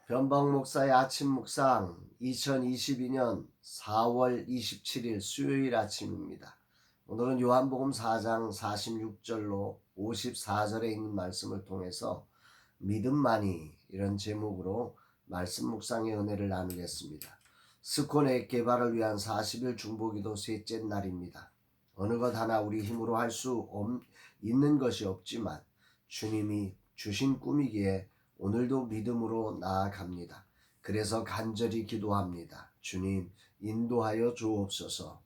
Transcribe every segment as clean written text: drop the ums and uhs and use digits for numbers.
변방 목사의 아침 묵상 2022년 4월 27일 수요일 아침입니다. 오늘은 요한복음 4장 46절로 54절에 있는 말씀을 통해서 믿음만이 이런 제목으로 말씀 묵상의 은혜를 나누겠습니다. 스코넷 개발을 위한 40일 중보기도 셋째 날입니다. 어느 것 하나 우리 힘으로 할 수 있는 것이 없지만 주님이 주신 꿈이기에 오늘도 믿음으로 나아갑니다. 그래서 간절히 기도합니다. 주님 인도하여 주옵소서.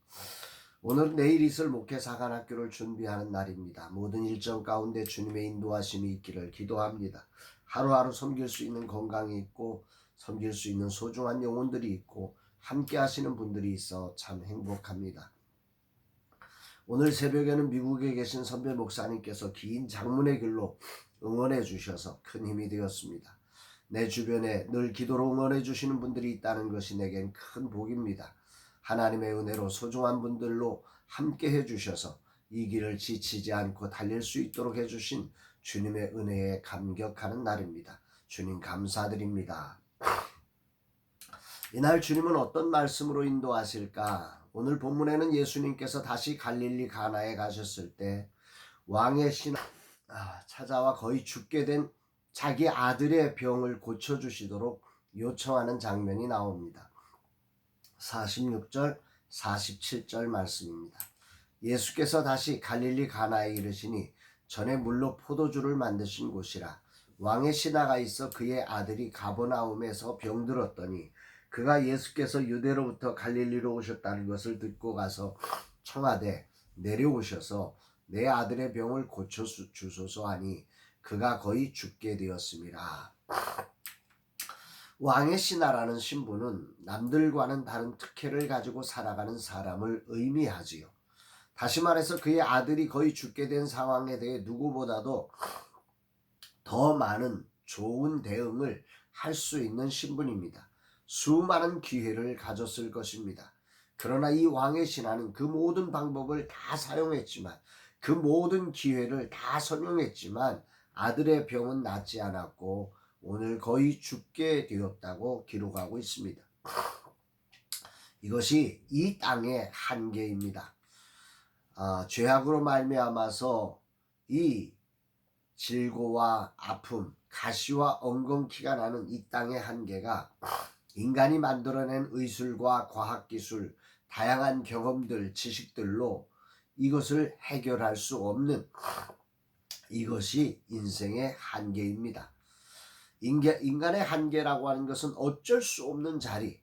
오늘 내일 있을 목회 사관학교를 준비하는 날입니다. 모든 일정 가운데 주님의 인도하심이 있기를 기도합니다. 하루하루 섬길 수 있는 건강이 있고 섬길 수 있는 소중한 영혼들이 있고 함께 하시는 분들이 있어 참 행복합니다. 오늘 새벽에는 미국에 계신 선배 목사님께서 긴 장문의 글로 응원해 주셔서 큰 힘이 되었습니다. 내 주변에 늘 기도로 응원해 주시는 분들이 있다는 것이 내겐 큰 복입니다. 하나님의 은혜로 소중한 분들로 함께 해주셔서 이 길을 지치지 않고 달릴 수 있도록 해주신 주님의 은혜에 감격하는 날입니다. 주님 감사드립니다. 이날 주님은 어떤 말씀으로 인도하실까? 오늘 본문에는 예수님께서 다시 갈릴리 가나에 가셨을 때 왕의 신하 찾아와 거의 죽게 된 자기 아들의 병을 고쳐주시도록 요청하는 장면이 나옵니다. 46절 47절 말씀입니다. 예수께서 다시 갈릴리 가나에 이르시니 전에 물로 포도주를 만드신 곳이라. 왕의 신하가 있어 그의 아들이 가버나움에서 병들었더니 그가 예수께서 유대로부터 갈릴리로 오셨다는 것을 듣고 가서 청하되 내려오셔서 내 아들의 병을 고쳐주소서 하니 그가 거의 죽게 되었습니다. 왕의 신하라는 신분은 남들과는 다른 특혜를 가지고 살아가는 사람을 의미하지요. 다시 말해서 그의 아들이 거의 죽게 된 상황에 대해 누구보다도 더 많은 좋은 대응을 할 수 있는 신분입니다. 수많은 기회를 가졌을 것입니다. 그러나 이 왕의 신하는 그 모든 방법을 다 사용했지만 그 모든 기회를 다 선용했지만 아들의 병은 낫지 않았고 오늘 거의 죽게 되었다고 기록하고 있습니다. 이것이 이 땅의 한계입니다. 죄악으로 말미암아서 이 질고와 아픔, 가시와 엉겅퀴가 나는 이 땅의 한계가 인간이 만들어낸 의술과 과학기술, 다양한 경험들, 지식들로 이것을 해결할 수 없는 이것이 인생의 한계입니다. 인간의 한계라고 하는 것은 어쩔 수 없는 자리,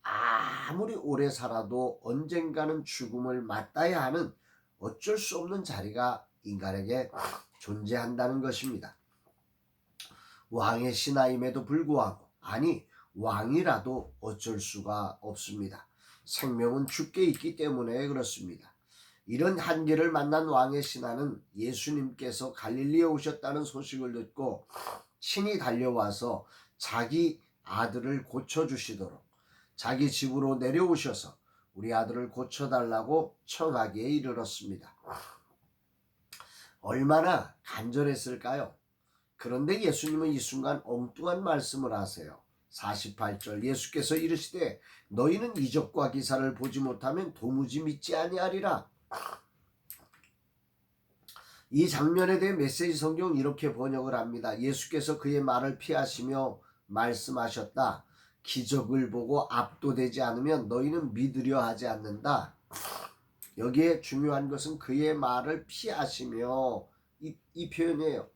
아무리 오래 살아도 언젠가는 죽음을 맞아야 하는 어쩔 수 없는 자리가 인간에게 존재한다는 것입니다. 왕의 신하임에도 불구하고 왕이라도 어쩔 수가 없습니다. 생명은 주께 있기 때문에 그렇습니다. 이런 한계를 만난 왕의 신하는 예수님께서 갈릴리에 오셨다는 소식을 듣고 신이 달려와서 자기 아들을 고쳐주시도록 자기 집으로 내려오셔서 우리 아들을 고쳐달라고 청하기에 이르렀습니다. 얼마나 간절했을까요? 그런데 예수님은 이 순간 엉뚱한 말씀을 하세요. 48절 예수께서 이르시되 너희는 이적과 기사를 보지 못하면 도무지 믿지 아니하리라. 이 장면에 대해 메시지 성경은 이렇게 번역을 합니다. 예수께서 그의 말을 피하시며 말씀하셨다. 기적을 보고 압도되지 않으면 너희는 믿으려 하지 않는다. 여기에 중요한 것은 그의 말을 피하시며 이 표현이에요.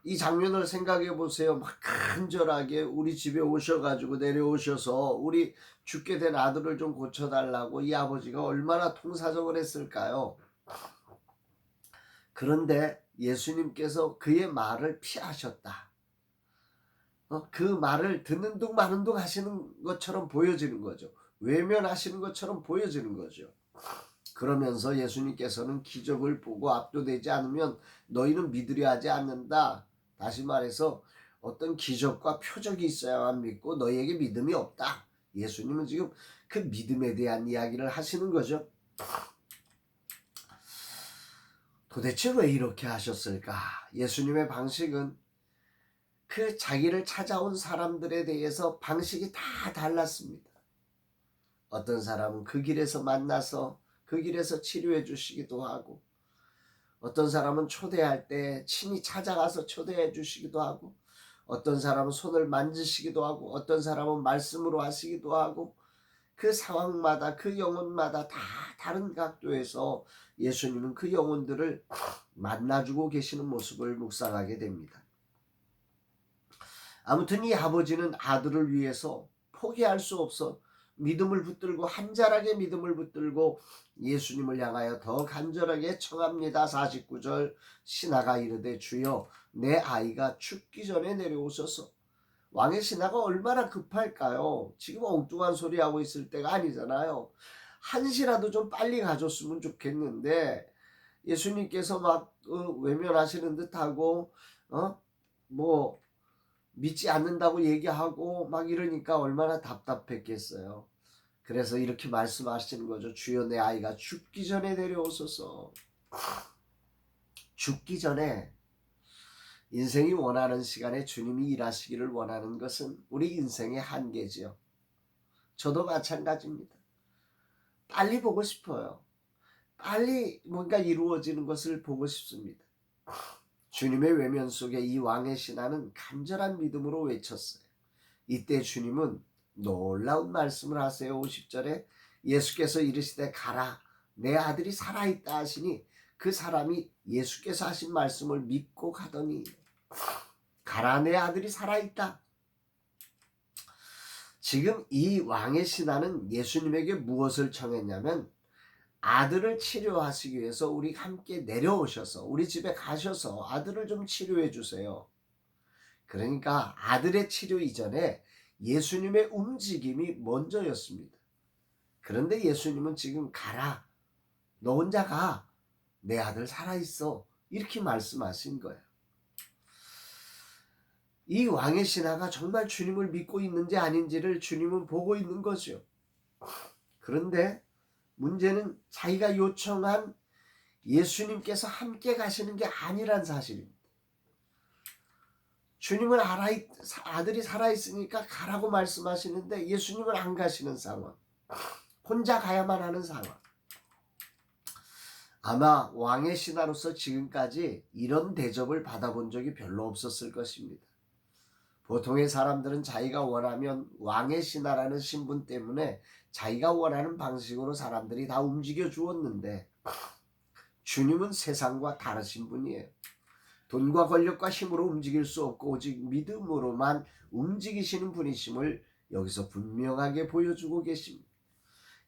이 장면을 생각해 보세요. 막 간절하게 우리 집에 오셔가지고 내려오셔서 우리 죽게 된 아들을 좀 고쳐달라고 이 아버지가 얼마나 통사적을 했을까요? 그런데 예수님께서 그의 말을 피하셨다. 그 말을 듣는 둥 마는 둥 하시는 것처럼 보여지는 거죠. 외면하시는 것처럼 보여지는 거죠. 그러면서 예수님께서는 기적을 보고 압도되지 않으면 너희는 믿으려 하지 않는다. 다시 말해서 어떤 기적과 표적이 있어야만 믿고 너희에게 믿음이 없다. 예수님은 지금 그 믿음에 대한 이야기를 하시는 거죠. 도대체 왜 이렇게 하셨을까? 예수님의 방식은 그 자기를 찾아온 사람들에 대해서 방식이 다 달랐습니다. 어떤 사람은 그 길에서 만나서 그 길에서 치료해 주시기도 하고, 어떤 사람은 초대할 때 친히 찾아가서 초대해 주시기도 하고, 어떤 사람은 손을 만지시기도 하고, 어떤 사람은 말씀으로 하시기도 하고, 그 상황마다 그 영혼마다 다 다른 각도에서 예수님은 그 영혼들을 만나주고 계시는 모습을 묵상하게 됩니다. 아무튼 이 아버지는 아들을 위해서 포기할 수 없어 믿음을 붙들고 한절하게 믿음을 붙들고 예수님을 향하여 더 간절하게 청합니다. 49절 신하가 이르되 주여 내 아이가 죽기 전에 내려오소서. 왕의 신하가 얼마나 급할까요? 지금 엉뚱한 소리 하고 있을 때가 아니잖아요. 한시라도 좀 빨리 가줬으면 좋겠는데 예수님께서 막 외면하시는 듯하고 뭐 믿지 않는다고 얘기하고 막 이러니까 얼마나 답답했겠어요. 그래서 이렇게 말씀하시는 거죠. 주여 내 아이가 죽기 전에 데려오소서. 죽기 전에 인생이 원하는 시간에 주님이 일하시기를 원하는 것은 우리 인생의 한계지요. 저도 마찬가지입니다. 빨리 보고 싶어요. 빨리 뭔가 이루어지는 것을 보고 싶습니다. 주님의 외면 속에 이 왕의 신하는 간절한 믿음으로 외쳤어요. 이때 주님은 놀라운 말씀을 하세요. 50절에 예수께서 이르시되 가라 내 아들이 살아있다 하시니 그 사람이 예수께서 하신 말씀을 믿고 가더니 가라 내 아들이 살아있다. 지금 이 왕의 신하는 예수님에게 무엇을 청했냐면 아들을 치료하시기 위해서 우리 함께 내려오셔서 우리 집에 가셔서 아들을 좀 치료해 주세요. 그러니까 아들의 치료 이전에 예수님의 움직임이 먼저였습니다. 그런데 예수님은 지금 가라. 너 혼자 가. 내 아들 살아있어. 이렇게 말씀하신 거예요. 이 왕의 신하가 정말 주님을 믿고 있는지 아닌지를 주님은 보고 있는 거죠. 그런데 문제는 자기가 요청한 예수님께서 함께 가시는 게 아니란 사실입니다. 주님은 아들이 살아있으니까 가라고 말씀하시는데 예수님은 안 가시는 상황. 혼자 가야만 하는 상황. 아마 왕의 신하로서 지금까지 이런 대접을 받아본 적이 별로 없었을 것입니다. 보통의 사람들은 자기가 원하면 왕의 신하라는 신분 때문에 자기가 원하는 방식으로 사람들이 다 움직여 주었는데 주님은 세상과 다르신 분이에요. 돈과 권력과 힘으로 움직일 수 없고 오직 믿음으로만 움직이시는 분이심을 여기서 분명하게 보여주고 계십니다.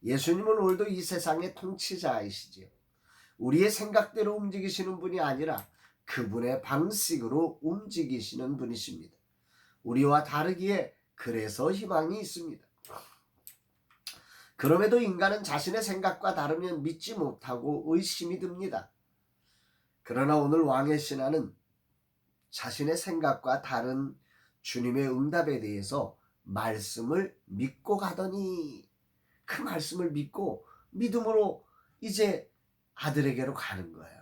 예수님은 오늘도 이 세상의 통치자이시지요. 우리의 생각대로 움직이시는 분이 아니라 그분의 방식으로 움직이시는 분이십니다. 우리와 다르기에 그래서 희망이 있습니다. 그럼에도 인간은 자신의 생각과 다르면 믿지 못하고 의심이 듭니다. 그러나 오늘 왕의 신하는 자신의 생각과 다른 주님의 응답에 대해서 말씀을 믿고 가더니 그 말씀을 믿고 믿음으로 이제 아들에게로 가는 거예요.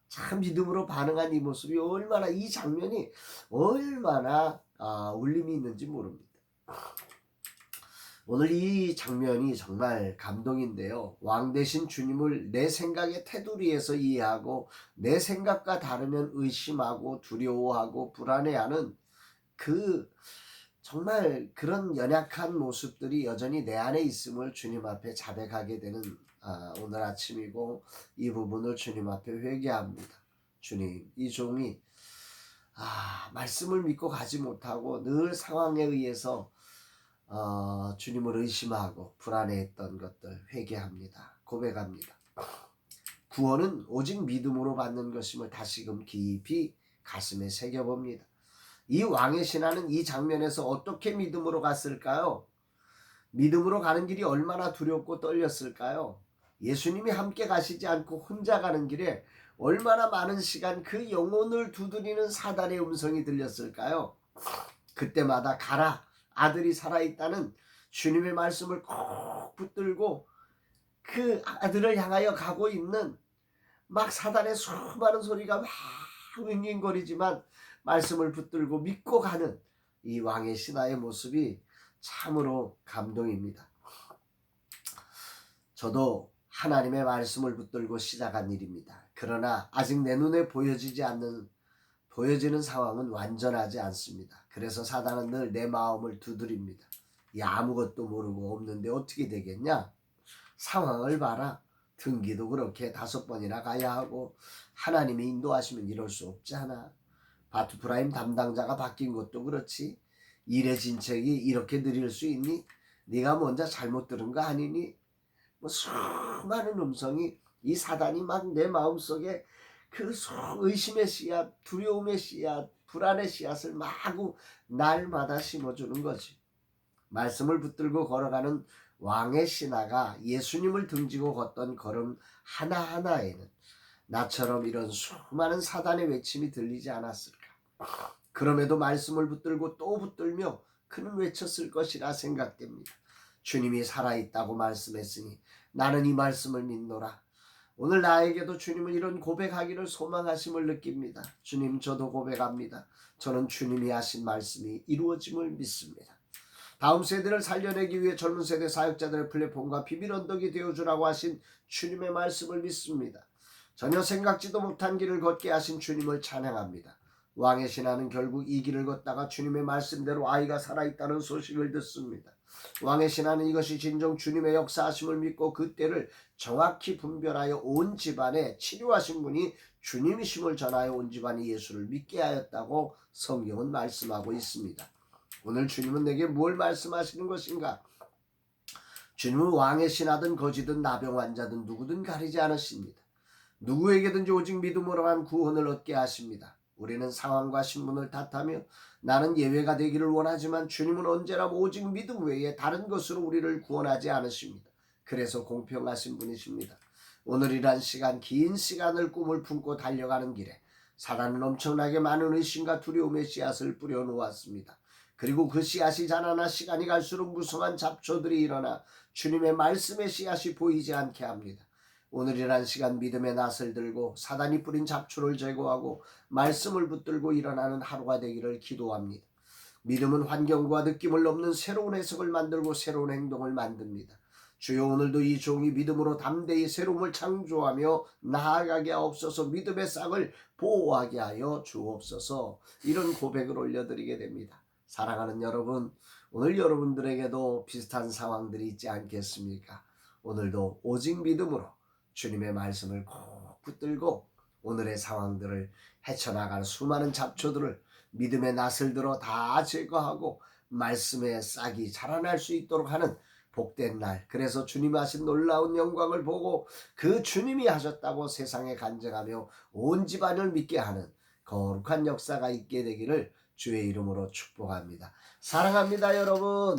참 믿음으로 반응한 이 모습이 얼마나 이 장면이 얼마나 울림이 있는지 모릅니다. 오늘 이 장면이 정말 감동인데요. 왕 대신 주님을 내 생각의 테두리에서 이해하고 내 생각과 다르면 의심하고 두려워하고 불안해하는 정말 그런 연약한 모습들이 여전히 내 안에 있음을 주님 앞에 자백하게 되는 오늘 아침이고 이 부분을 주님 앞에 회개합니다. 주님, 이 종이 말씀을 믿고 가지 못하고 늘 상황에 의해서 주님을 의심하고 불안해했던 것들 회개합니다. 고백합니다. 구원은 오직 믿음으로 받는 것임을 다시금 깊이 가슴에 새겨봅니다. 이 왕의 신하는 이 장면에서 어떻게 믿음으로 갔을까요? 믿음으로 가는 길이 얼마나 두렵고 떨렸을까요? 예수님이 함께 가시지 않고 혼자 가는 길에 얼마나 많은 시간 그 영혼을 두드리는 사단의 음성이 들렸을까요? 그때마다 가라, 아들이 살아있다는 주님의 말씀을 꼭 붙들고 그 아들을 향하여 가고 있는 막 사단의 수많은 소리가 막 윙윙거리지만 말씀을 붙들고 믿고 가는 이 왕의 신하의 모습이 참으로 감동입니다. 저도 하나님의 말씀을 붙들고 시작한 일입니다. 그러나 아직 내 눈에 보여지는 상황은 완전하지 않습니다. 그래서 사단은 늘 내 마음을 두드립니다. 아무것도 모르고 없는데 어떻게 되겠냐? 상황을 봐라. 등기도 그렇게 5번이나 가야 하고 하나님이 인도하시면 이럴 수 없잖아. 바투프라임 담당자가 바뀐 것도 그렇지. 일의 진척이 이렇게 느릴 수 있니? 네가 먼저 잘못 들은 거 아니니? 수많은 음성이 이 사단이 막 내 마음속에 그 의심의 씨앗, 두려움의 씨앗, 불안의 씨앗을 마구 날마다 심어주는 거지. 말씀을 붙들고 걸어가는 왕의 신하가 예수님을 등지고 걷던 걸음 하나하나에는 나처럼 이런 수많은 사단의 외침이 들리지 않았을까. 그럼에도 말씀을 붙들고 또 붙들며 그는 외쳤을 것이라 생각됩니다. 주님이 살아있다고 말씀했으니 나는 이 말씀을 믿노라. 오늘 나에게도 주님은 이런 고백하기를 소망하심을 느낍니다. 주님, 저도 고백합니다. 저는 주님이 하신 말씀이 이루어짐을 믿습니다. 다음 세대를 살려내기 위해 젊은 세대 사역자들의 플랫폼과 비밀 언덕이 되어주라고 하신 주님의 말씀을 믿습니다. 전혀 생각지도 못한 길을 걷게 하신 주님을 찬양합니다. 왕의 신하는 결국 이 길을 걷다가 주님의 말씀대로 아이가 살아있다는 소식을 듣습니다. 왕의 신하는 이것이 진정 주님의 역사하심을 믿고 그 때를 정확히 분별하여 온 집안에 치료하신 분이 주님이심을 전하여 온 집안이 예수를 믿게 하였다고 성경은 말씀하고 있습니다. 오늘 주님은 내게 뭘 말씀하시는 것인가? 주님은 왕의 신하든 거지든 나병 환자든 누구든 가리지 않으십니다. 누구에게든지 오직 믿음으로만 구원을 얻게 하십니다. 우리는 상황과 신분을 탓하며 나는 예외가 되기를 원하지만 주님은 언제나 오직 믿음 외에 다른 것으로 우리를 구원하지 않으십니다. 그래서 공평하신 분이십니다. 오늘이란 시간, 긴 시간을 꿈을 품고 달려가는 길에 사단은 엄청나게 많은 의심과 두려움의 씨앗을 뿌려놓았습니다. 그리고 그 씨앗이 자라나 시간이 갈수록 무성한 잡초들이 일어나 주님의 말씀의 씨앗이 보이지 않게 합니다. 오늘이란 시간 믿음의 낫을 들고 사단이 뿌린 잡초를 제거하고 말씀을 붙들고 일어나는 하루가 되기를 기도합니다. 믿음은 환경과 느낌을 넘는 새로운 해석을 만들고 새로운 행동을 만듭니다. 주여, 오늘도 이 종이 믿음으로 담대히 새로움을 창조하며 나아가게 하옵소서. 믿음의 싹을 보호하게 하여 주옵소서. 이런 고백을 올려드리게 됩니다. 사랑하는 여러분, 오늘 여러분들에게도 비슷한 상황들이 있지 않겠습니까? 오늘도 오직 믿음으로 주님의 말씀을 꼭 붙들고 오늘의 상황들을 헤쳐나가는 수많은 잡초들을 믿음의 낫을 들어 다 제거하고 말씀의 싹이 자라날 수 있도록 하는 복된 날, 그래서 주님이 하신 놀라운 영광을 보고 그 주님이 하셨다고 세상에 간증하며 온 집안을 믿게 하는 거룩한 역사가 있게 되기를 주의 이름으로 축복합니다. 사랑합니다, 여러분.